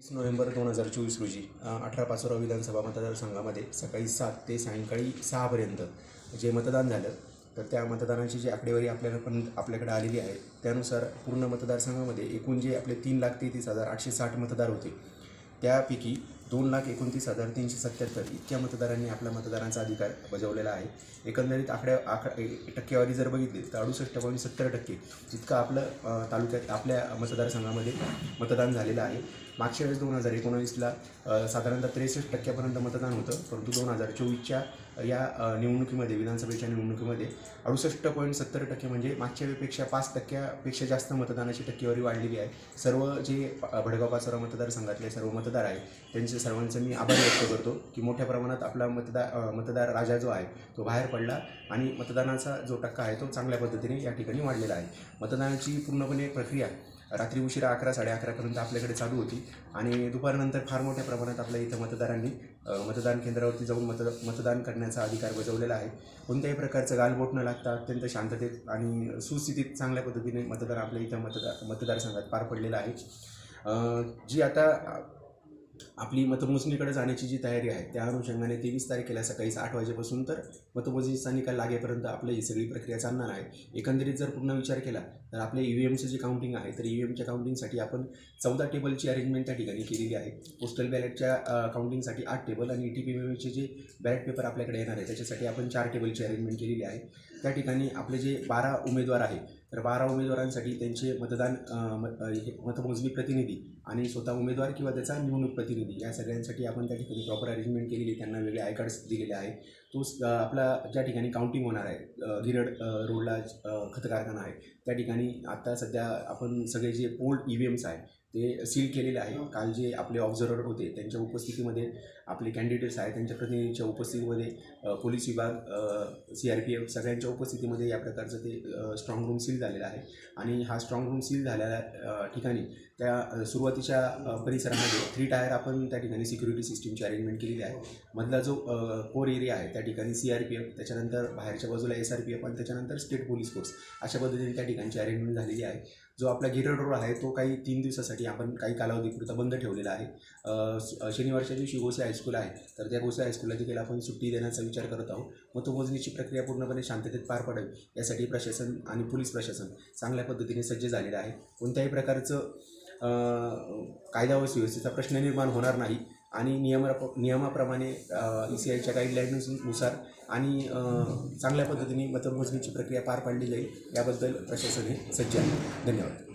November 2024 रोजी 18 पाचोरा विधानसभा मतदारसंघामध्ये सकाळी 7 ते सायंकाळी 6 पर्यंत जे मतदान झालं, तर त्या मतदानाची जी आकडेवारी आपल्याकडे आलेली आहे त्यानुसार पूर्ण मतदारसंघामध्ये एकूण जे आपले 3,33,860 मतदार होते, त्यापैकी 2,29,377 इतक्या मतदारांनी आपला मतदानाचा अधिकार बजावलेला आहे. एकंदरीत टक्केवारी जर बघितली तर 68.70% जितकं आपलं तालुक्यात आपल्या मतदारसंघामध्ये मतदान झालेलं आहे. मागच्या वेळेस 2019ला साधारणतः 63% मतदान होतं, परंतु 2024च्या या निवडणुकीमध्ये विधानसभेच्या निवडणुकीमध्ये 68.70% म्हणजे मागच्या वेळेपेक्षा 5% जास्त मतदानाची टक्केवारी वाढलेली आहे. सर्व जे भडगाव पाचोरा मतदारसंघातले सर्व मतदार आहेत त्यांचे सर्वांचं मी आभार व्यक्त करतो की मोठ्या प्रमाणात आपला मतदार राजा जो आहे तो बाहेर पडला आणि मतदानाचा जो टक्का आहे तो चांगल्या पद्धतीने या ठिकाणी वाढलेला आहे. मतदानाची पूर्णपणे प्रक्रिया रात्री उशिरा 11-11:30पर्यंत आपल्याकडे चालू होती आणि दुपारनंतर फार मोठ्या प्रमाणात आपल्या इथं मतदारांनी मतदान केंद्रावरती जाऊन मतदान करण्याचा अधिकार बजावलेला आहे. कोणत्याही प्रकारचं गालबोट न लागता अत्यंत शांततेत आणि सुस्थितीत चांगल्या पद्धतीने मतदान आपल्या इथं मतदारसंघात पार पडलेलं आहे. जी आता आपली मतमोजणीकडे जाण्याची जी तयारी आहे त्या अनुषंगाने 23 तारखेला सकाळी 8 वाजेपासून तर मतमोजणीचा निकाल लागेपर्यंत आपली ही सगळी प्रक्रिया चालणार आहे. एकंदरीत जर पूर्ण विचार केला तर आपल्या EVMचं जे काउंटिंग आहे तर EVMच्या काउंटिंगसाठी आपण 14 टेबलची अरेंजमेंट त्या ठिकाणी केलेली आहे. पोस्टल बॅलेटच्या काउंटिंगसाठी 8 टेबल आणि ETPMMचे जे बॅलेट पेपर आपल्याकडे येणार आहे त्याच्यासाठी आपण 4 टेबलची अरेंजमेंट केलेली आहे. त्या ठिकाणी आपले जे 12 उमेदवार आहे तर 12 उमेदवारांसाठी त्यांचे मतमोजणी प्रतिनिधी आणि स्वतः उमेदवार किंवा त्याचा निवडणूक प्रतिनिधी या सगळ्यांसाठी आपण त्या ठिकाणी प्रॉपर अरेंजमेंट केलेली. त्यांना वेगळे आय कार्ड्स दिलेले आहे. तो आपला ज्या ठिकाणी काउंटिंग होणार आहे गिरड रोडला खत कारखाना आहे त्या ठिकाणी आता सध्या आपण सगळे जे ओल्ड EVMs आहे ते सील केलेले आहे. काल जे आपले ऑब्झर्वर होते त्यांच्या उपस्थितीमध्ये आपले कॅन्डिडेट्स आहेत त्यांच्या प्रतिनिधींच्या उपस्थितीमध्ये पोलीस विभाग CRPF सगळ्यांच्या उपस्थितीमध्ये या प्रकारचं ते स्ट्रॉंग रूम सील झालेला आहे. आणि हा स्ट्रॉंग रूम सील झालेल्या ठिकाणी त्या सुरुवातीच्या परिसरामध्ये 3 टायर आपण त्या ठिकाणी सिक्युरिटी सिस्टीमची अरेंजमेंट केलेली आहे. मधला जो कोर एरिया आहे त्या ठिकाणी CRPF, त्याच्यानंतर बाहेरच्या बाजूला SRPF आणि त्याच्यानंतर स्टेट पोलीस फोर्स अशा पद्धतीने त्या ठिकाणची अरेंजमेंट झालेली आहे. जो आपला गिरड रोड आहे तो काही 3 दिवसासाठी आपण काही कालावधीपुरता बंद ठेवलेला आहे. शनिवारच्या दिवशी गोसे हायस्कूल आहे तर त्या गोसे हायस्कूलला देखील आपण सुट्टी देण्याचा विचार करत आहोत. मतमोजणीची प्रक्रिया पूर्णपणे शांततेत पार पडावी यासाठी प्रशासन आणि पोलीस प्रशासन चांगल्या पद्धतीने सज्ज झालेलं आहे. कोणत्याही प्रकारचं कायदा व सुव्यवस्थेचा प्रश्न निर्माण होणार नाही आणि नियमाप्रमाणे ECIच्या गाईडलाईन्सनुसार आणि चांगल्या पद्धतीने मतमोजणीची प्रक्रिया पार पाडली जाईल याबद्दल प्रशासन हे सज्ज आहे. धन्यवाद.